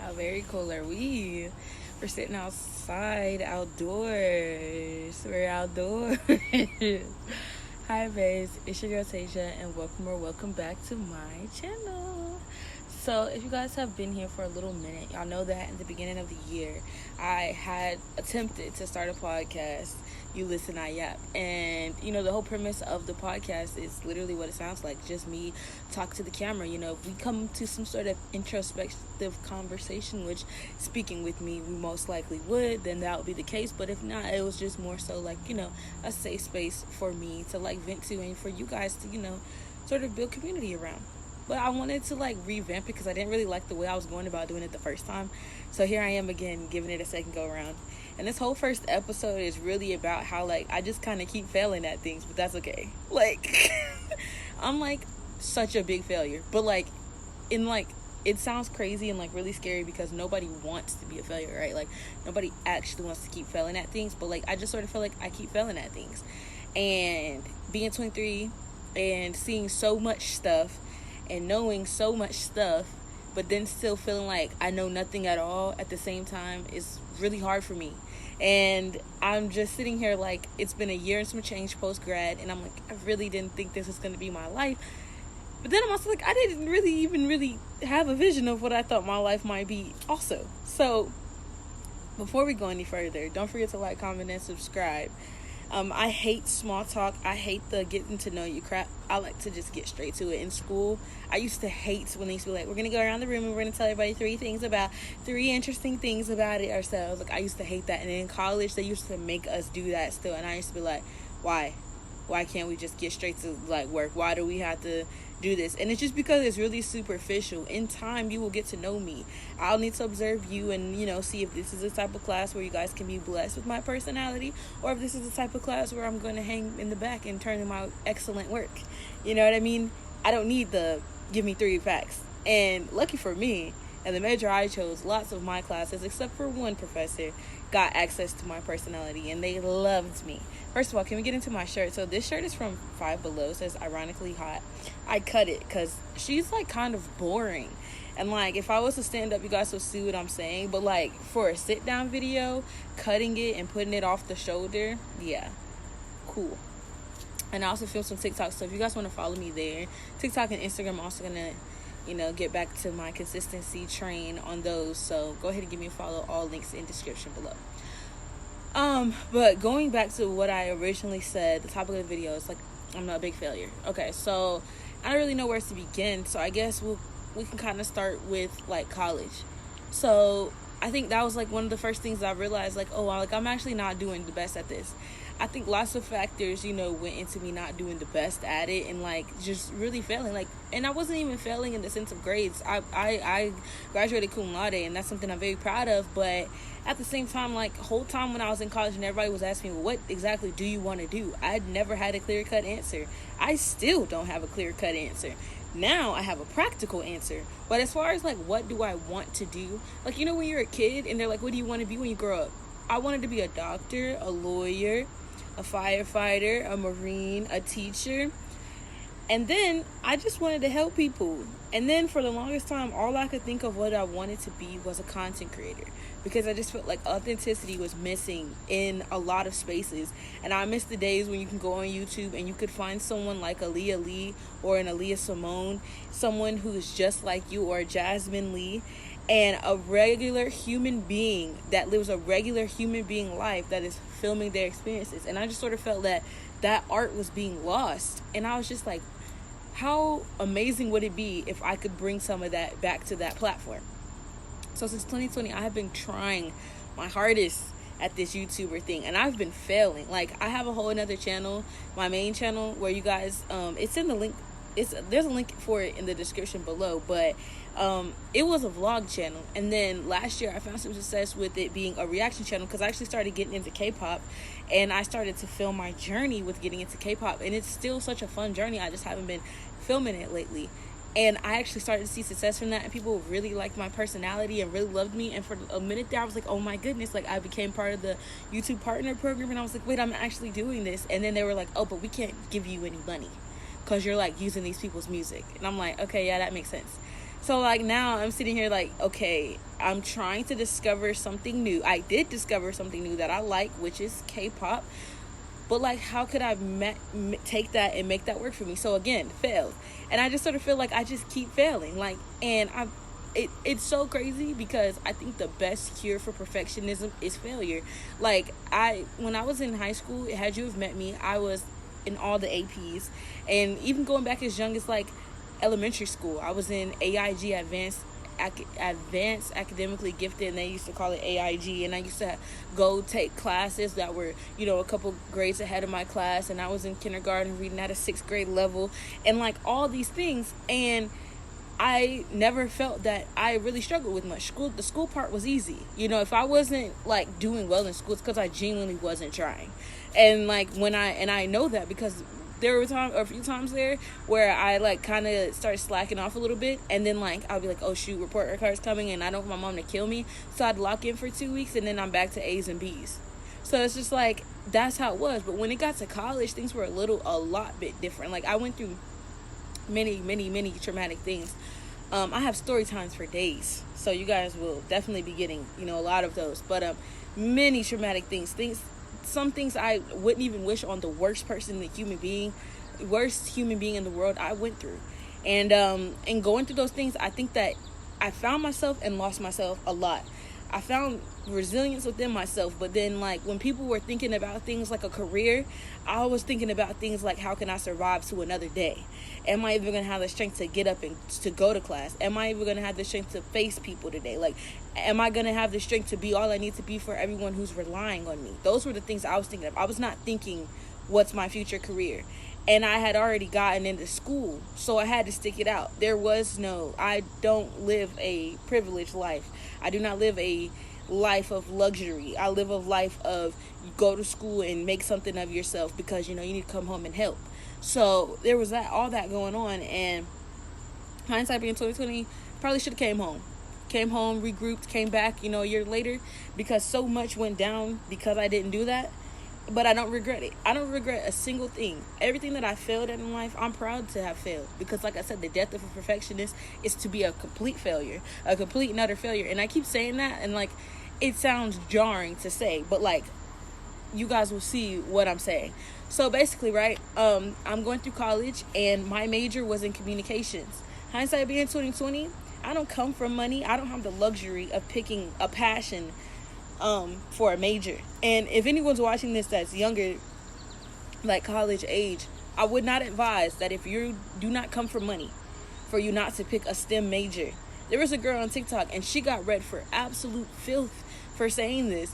How very cool are we? We're sitting outside, outdoors. We're outdoors. Hi, babes. It's your girl Tasia, and welcome back to my channel. So, if you guys have been here for a little minute, y'all know that in the beginning of the year, I had attempted to start a podcast. You listen, I yap. And, the whole premise of the podcast is literally what it sounds like. Just me talk to the camera. If we come to some sort of introspective conversation, which speaking with me, we most likely would, then that would be the case. But if not, it was just more so like, a safe space for me to like vent to and for you guys to, sort of build community around. But I wanted to like revamp it because I didn't really like the way I was going about doing it the first time. So here I am again, giving it a second go around. And this whole first episode is really about how like I just kind of keep failing at things, but that's okay. Like I'm like such a big failure, but like it sounds crazy and like really scary because nobody wants to be a failure, right? Like nobody actually wants to keep failing at things, but like I just sort of feel like I keep failing at things. And being 23 and seeing so much stuff and knowing so much stuff, but then still feeling like I know nothing at all at the same time is really hard for me. And I'm just sitting here like it's been a year and some change post-grad, and I'm like, I really didn't think this was going to be my life. But then I'm also like, I didn't really have a vision of what I thought my life might be also. So before we go any further, don't forget to like, comment, and subscribe. I hate small talk. I hate the getting to know you crap. I like to just get straight to it. In school, I used to hate when they used to be like, we're going to go around the room and we're going to tell everybody three interesting things about it ourselves. Like, I used to hate that. And in college, they used to make us do that still. And I used to be like, why? Why can't we just get straight to like work? Why do we have to do this? And it's just because it's really superficial. In time, you will get to know me. I'll need to observe you and see if this is the type of class where you guys can be blessed with my personality, or if this is the type of class where I'm going to hang in the back and turn in my excellent work. You know what I mean? I don't need the give me 3 facts. And lucky for me, and the major I chose, lots of my classes, except for one professor, got access to my personality, and they loved me. First of all, can we get into my shirt? So this shirt is from Five Below. It says ironically hot. I cut it because she's like kind of boring. And like if I was to stand up, you guys will see what I'm saying. But like for a sit down video, cutting it and putting it off the shoulder, yeah, cool. And I also film some TikTok, so if you guys want to follow me there, TikTok and Instagram, I'm also gonna get back to my consistency train on those. So go ahead and give me a follow. All links in description below. But going back to what I originally said, the topic of the video is like, I'm a big failure. Okay, so I don't really know where to begin. So I guess we can kind of start with like college. So I think that was like one of the first things I realized, like, oh, I'm actually not doing the best at this. I think lots of factors, went into me not doing the best at it and like just really failing. Like, and I wasn't even failing in the sense of grades. I graduated cum laude, and that's something I'm very proud of. But at the same time, like whole time when I was in college and everybody was asking me, what exactly do you want to do? I'd never had a clear-cut answer. I still don't have a clear-cut answer. Now I have a practical answer. But as far as like what do I want to do, like when you're a kid and they're like, what do you want to be when you grow up? I wanted to be a doctor, a lawyer, a firefighter, a marine, a teacher. And then I just wanted to help people. And then for the longest time, all I could think of what I wanted to be was a content creator, because I just felt like authenticity was missing in a lot of spaces. And I miss the days when you can go on YouTube and you could find someone like Aaliyah Lee or an Aaliyah Simone, someone who's just like you, or Jasmine Lee, and a regular human being that lives a regular human being life that is filming their experiences. And I just sort of felt that art was being lost. And I was just like, how amazing would it be if I could bring some of that back to that platform? So since 2020, I have been trying my hardest at this YouTuber thing, and I've been failing. Like, I have a whole another channel, my main channel, where you guys, it's in the link. There's a link for it in the description below, but it was a vlog channel. And then last year I found some success with it being a reaction channel, because I actually started getting into K-pop, and I started to film my journey with getting into K-pop, and it's still such a fun journey. I just haven't been filming it lately. And I actually started to see success from that, and people really liked my personality and really loved me. And for a minute there, I was like, oh my goodness, like I became part of the YouTube partner program, and I was like, wait, I'm actually doing this. And then they were like, oh, but we can't give you any money because you're like using these people's music. And I'm like, okay, yeah, that makes sense. So like now I'm sitting here like, okay, I'm trying to discover something new. I did discover something new that I like, which is K-pop. But like, how could I take that and make that work for me? So again, failed. And I just sort of feel like I just keep failing. Like, and it's so crazy because I think the best cure for perfectionism is failure. Like, when I was in high school, had you have met me, I was in all the APs. And even going back as young as like elementary school, I was in AIG, advanced academically gifted, and they used to call it AIG, and I used to go take classes that were, a couple grades ahead of my class, and I was in kindergarten reading at a 6th grade level, and like all these things. And I never felt that I really struggled with much. The school part was easy. If I wasn't like doing well in school, it's because I genuinely wasn't trying. And like I know that because there were a few times there where I like kind of started slacking off a little bit, and then like I'll be like, oh shoot, report card's coming, and I don't want my mom to kill me, so I'd lock in for 2 weeks, and then I'm back to A's and B's. So it's just like, that's how it was. But when it got to college, things were a lot bit different. Like, I went through many traumatic things. I have story times for days, so you guys will definitely be getting a lot of those. But many traumatic things, some things I wouldn't even wish on the worst human being in the world I went through. And going through those things, I think that I found myself and lost myself a lot. I found resilience within myself, but then like when people were thinking about things like a career, I was thinking about things like, how can I survive to another day? Am I even going to have the strength to get up and to go to class? Am I even going to have the strength to face people today? Like, am I going to have the strength to be all I need to be for everyone who's relying on me? Those were the things I was thinking of. I was not thinking, what's my future career? And I had already gotten into school, so I had to stick it out. I don't live a privileged life. I do not live a life of luxury. I live a life of go to school and make something of yourself because, you need to come home and help. So there was all that going on, and hindsight being 2020, probably should have came home, regrouped, came back, a year later, because so much went down because I didn't do that. But I don't regret it. I don't regret a single thing. Everything that I failed at in life, I'm proud to have failed. Because like I said, the death of a perfectionist is to be a complete failure. A complete and utter failure. And I keep saying that, and like, it sounds jarring to say, but like, you guys will see what I'm saying. So basically, right, I'm going through college, and my major was in communications. Hindsight being 2020, I don't come from money. I don't have the luxury of picking a passion for a major. And if anyone's watching this that's younger, like college age, I would not advise that if you do not come from money, for you not to pick a STEM major. There was a girl on TikTok, and she got read for absolute filth for saying this.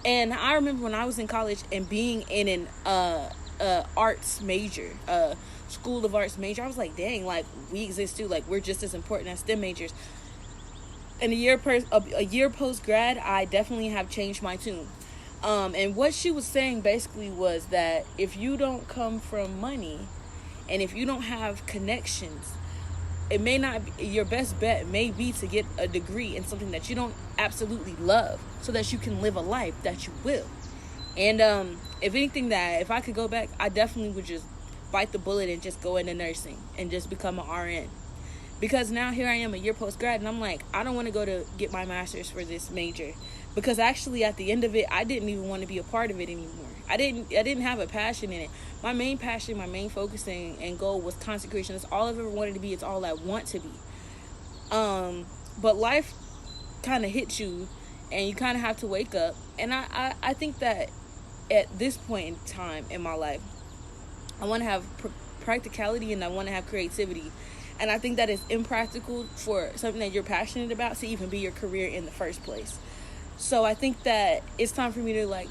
And I remember when I was in college and being in an arts major, school of arts major, I was like, dang, like, we exist too. Like, we're just as important as STEM majors. And a year post grad, I definitely have changed my tune. And what she was saying basically was that if you don't come from money, and if you don't have connections, it may not be, your best bet may be to get a degree in something that you don't absolutely love, so that you can live a life that you will. And if I could go back, I definitely would just bite the bullet and just go into nursing and just become an RN. Because now here I am a year post-grad, and I'm like, I don't want to go to get my master's for this major. Because actually at the end of it, I didn't even want to be a part of it anymore. I didn't have a passion in it. My main passion, my main focusing and goal was consecration. It's all I've ever wanted to be. It's all I want to be. But life kind of hits you, and you kind of have to wake up. And I think that at this point in time in my life, I want to have practicality, and I want to have creativity. And I think that it's impractical for something that you're passionate about to even be your career in the first place. So I think that it's time for me to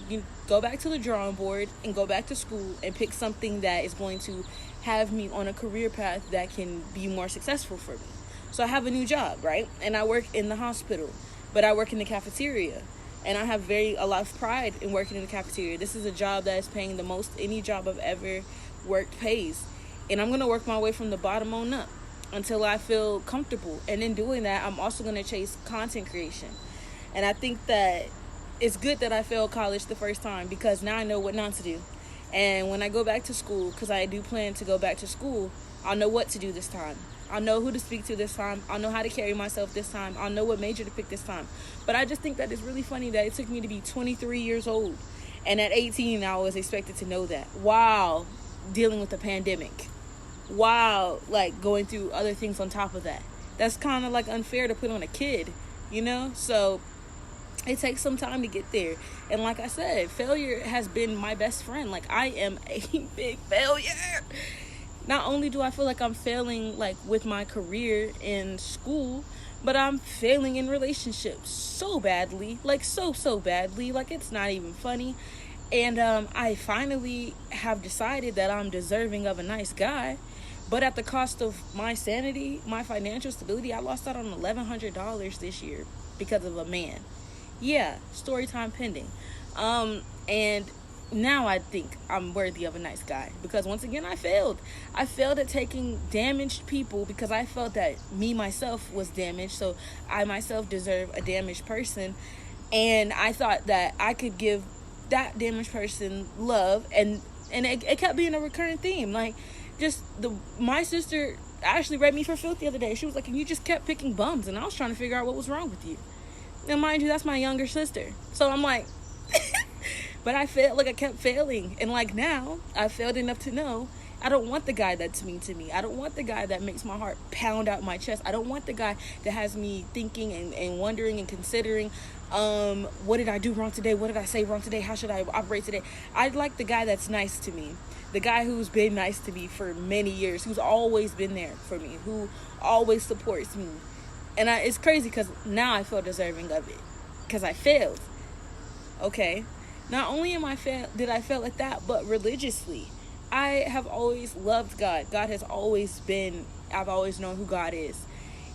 go back to the drawing board and go back to school and pick something that is going to have me on a career path that can be more successful for me. So I have a new job, right? And I work in the hospital, but I work in the cafeteria. And I have a lot of pride in working in the cafeteria. This is a job that is paying the most any job I've ever worked pays. And I'm going to work my way from the bottom on up until I feel comfortable. And in doing that, I'm also going to chase content creation. And I think that it's good that I failed college the first time, because now I know what not to do. And when I go back to school, because I do plan to go back to school, I'll know what to do this time. I'll know who to speak to this time. I'll know how to carry myself this time. I'll know what major to pick this time. But I just think that it's really funny that it took me to be 23 years old. And at 18, I was expected to know that while dealing with the pandemic. While, like, going through other things on top of that. That's kind of, like, unfair to put on a kid, you know? So it takes some time to get there. And like I said, failure has been my best friend. Like, I am a big failure. Not only do I feel like I'm failing, like, with my career in school, but I'm failing in relationships so badly. Like, so badly. Like, it's not even funny. And I finally have decided that I'm deserving of a nice guy. But at the cost of my sanity, my financial stability, I lost out on $1,100 this year because of a man. Yeah, story time pending. And now I think I'm worthy of a nice guy. Because once again, I failed. I failed at taking damaged people because I felt that me, myself, was damaged. So I myself deserve a damaged person. And I thought that I could give that damaged person love. And it kept being a recurring theme. Like, my sister actually read me for filth the other day. She was like, and you just kept picking bums. And I was trying to figure out what was wrong with you. And mind you, that's my younger sister. So I'm like, but I felt like I kept failing. And like now, I failed enough to know I don't want the guy that's mean to me. I don't want the guy that makes my heart pound out my chest. I don't want the guy that has me thinking and wondering and considering, what did I do wrong today? What did I say wrong today? How should I operate today? I'd like the guy that's nice to me. The guy who's been nice to me for many years, who's always been there for me, who always supports me. And it's crazy because now I feel deserving of it because I failed. Okay. Not only did I fail at that, but religiously. I have always loved God. God has always been, I've always known who God is.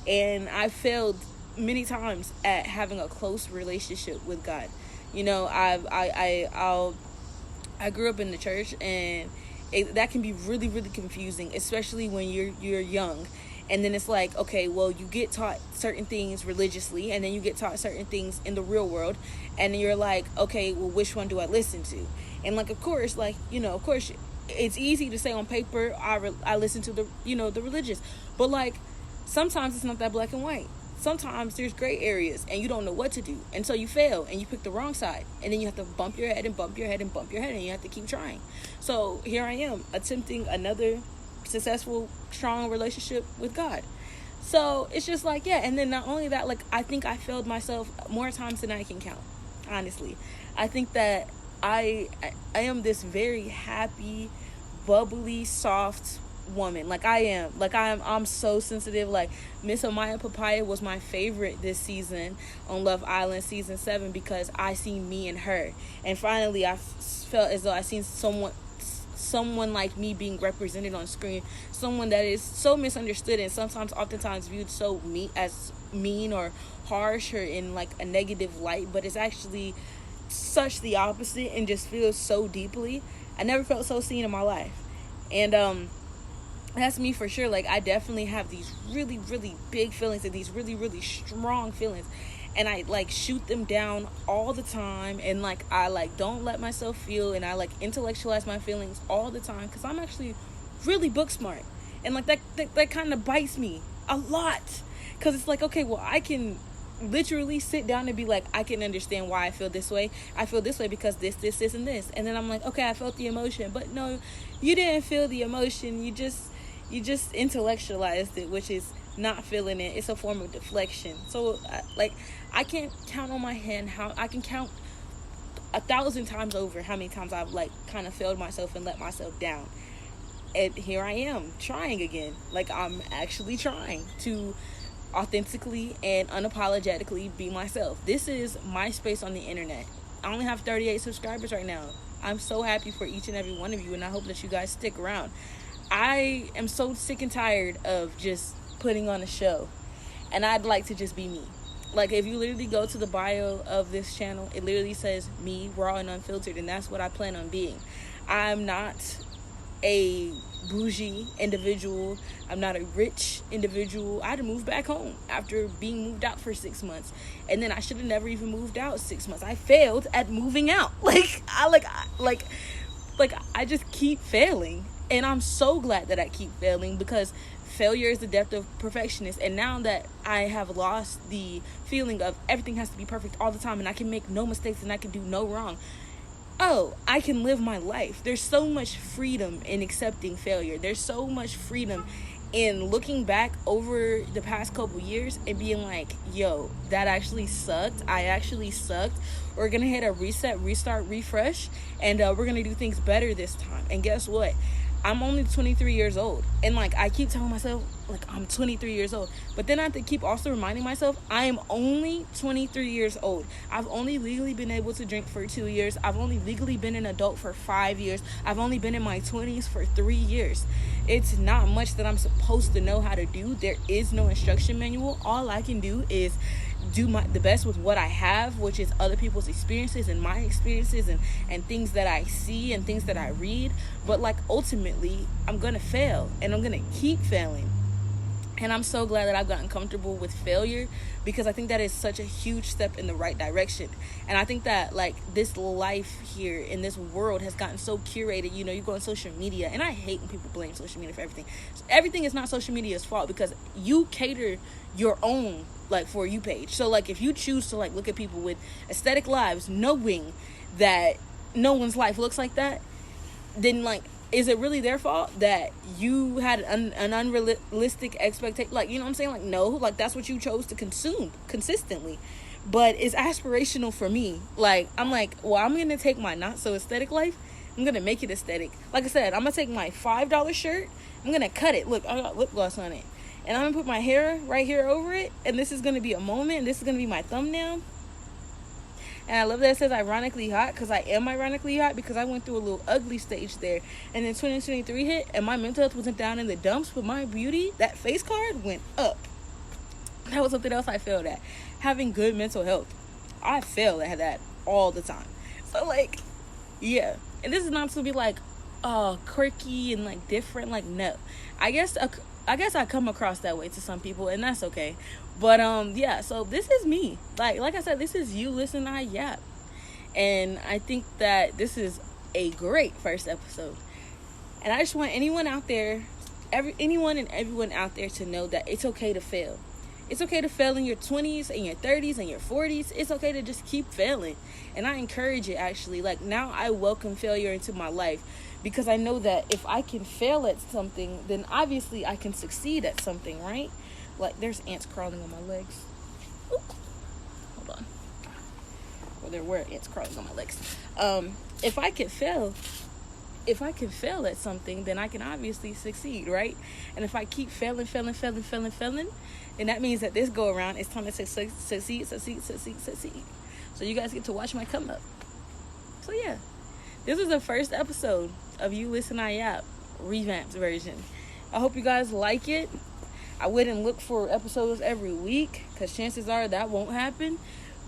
And I failed many times at having a close relationship with God. You know, I grew up in the church, and that can be really, really confusing, especially when you're young. And then it's like, okay, well, you get taught certain things religiously, and then you get taught certain things in the real world, and then you're like, okay, well, which one do I listen to? And like, of course, like, you know, of course, it's easy to say on paper, I listen to the, you know, the religious, but like, sometimes it's not that black and white. Sometimes there's gray areas, and you don't know what to do, and so you fail, and you pick the wrong side, and then you have to bump your head and bump your head and bump your head, and you have to keep trying. So here I am, attempting another successful, strong relationship with God. So it's just like, yeah. And then not only that, like, I think I failed myself more times than I can count. Honestly, I think that I am this very happy, bubbly, soft woman. Like I am. Like I'm so sensitive. Like Miss Amaya Papaya was my favorite this season on Love Island season 7 because I seen me and her. And finally I felt as though I seen someone like me being represented on screen, someone that is so misunderstood and oftentimes viewed so mean or harsh or in like a negative light, but it's actually such the opposite and just feels so deeply. I never felt so seen in my life. And that's me for sure. Like I definitely have these really, really big feelings and these really, really strong feelings, and I like shoot them down all the time, and like I like don't let myself feel, and I like intellectualize my feelings all the time because I'm actually really book smart, and like that kind of bites me a lot because it's like, okay, well, I can literally sit down and be like, I can understand why I feel this way. I feel this way because this and this, and then I'm like, okay, I felt the emotion, but no, you didn't feel the emotion. You just intellectualized it, which is not feeling it. It's a form of deflection. So like I can't count on my hand how I can count 1,000 times over how many times I've like kind of failed myself and let myself down. And here I am trying again. Like I'm actually trying to authentically and unapologetically be myself. This is my space on the internet. I only have 38 subscribers right now. I'm so happy for each and every one of you, and I hope that you guys stick around. I am so sick and tired of just putting on a show, and I'd like to just be me. Like if you literally go to the bio of this channel, it literally says me, raw and unfiltered, and that's what I plan on being. I'm not a bougie individual. I'm not a rich individual. I had to move back home after being moved out for 6 months, and then I should have never even moved out 6 months. I failed at moving out. I just keep failing. And I'm so glad that I keep failing, because failure is the depth of perfectionist. And now that I have lost the feeling of everything has to be perfect all the time and I can make no mistakes and I can do no wrong, oh, I can live my life. There's so much freedom in accepting failure. There's so much freedom in looking back over the past couple years and being like, yo, that actually sucked. I actually sucked. We're gonna hit a reset, restart, refresh, and we're gonna do things better this time. And guess what? I'm only 23 years old. And like, I keep telling myself, like, I'm 23 years old. But then I have to keep also reminding myself, I am only 23 years old. I've only legally been able to drink for 2 years. I've only legally been an adult for 5 years. I've only been in my 20s for 3 years. It's not much that I'm supposed to know how to do. There is no instruction manual. All I can do is do the best with what I have, which is other people's experiences and my experiences and things that I see and things that I read. But like, ultimately, I'm gonna fail and I'm gonna keep failing. And I'm so glad that I've gotten comfortable with failure, because I think that is such a huge step in the right direction. And I think that like this life here in this world has gotten so curated. You know, you go on social media, and I hate when people blame social media for everything. Everything is not social media's fault, because you cater your own like For You page. So like, if you choose to like look at people with aesthetic lives, knowing that no one's life looks like that, then like, is it really their fault that you had an unrealistic expectation? Like, you know what I'm saying? Like, no, like that's what you chose to consume consistently. But it's aspirational for me. Like, I'm like, well, I'm going to take my not so aesthetic life. I'm going to make it aesthetic. Like I said, I'm going to take my $5 shirt. I'm going to cut it. Look, I got lip gloss on it. And I'm going to put my hair right here over it. And this is going to be a moment. And this is going to be my thumbnail. And I love that it says ironically hot, because I am ironically hot, because I went through a little ugly stage there. And then 2023 hit, and my mental health wasn't down in the dumps, but my beauty, that face card, went up. That was something else I failed at. Having good mental health. I fail at that all the time. So, like, yeah. And this is not to be, like, quirky and, like, different. Like, no. I guess I come across that way to some people, and that's okay. But yeah, so this is me. Like I said, this is you listening to I Yap. And I think that this is a great first episode. And I just want anyone out there, anyone and everyone out there to know that it's okay to fail. It's okay to fail in your 20s and your 30s and your 40s. It's okay to just keep failing. And I encourage it, actually. Like, now I welcome failure into my life, because I know that if I can fail at something, then obviously I can succeed at something, right? Like, there's ants crawling on my legs. Ooh. Hold on. Well, there were ants crawling on my legs. If I can fail at something, then I can obviously succeed, right? And if I keep failing, then that means that this go around, it's time to succeed. So you guys get to watch my come up. So yeah, this is the first episode of You Listen I Yap, revamped version. I hope you guys like it. I wouldn't look for episodes every week, because chances are that won't happen.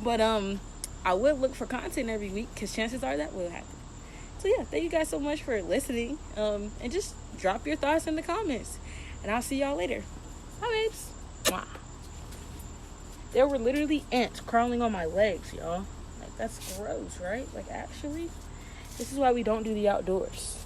But I would look for content every week, because chances are that will happen. So yeah, thank you guys so much for listening. And just drop your thoughts in the comments. And I'll see y'all later. Bye, babes. Mwah. There were literally ants crawling on my legs, y'all. Like, that's gross, right? Like, actually, this is why we don't do the outdoors.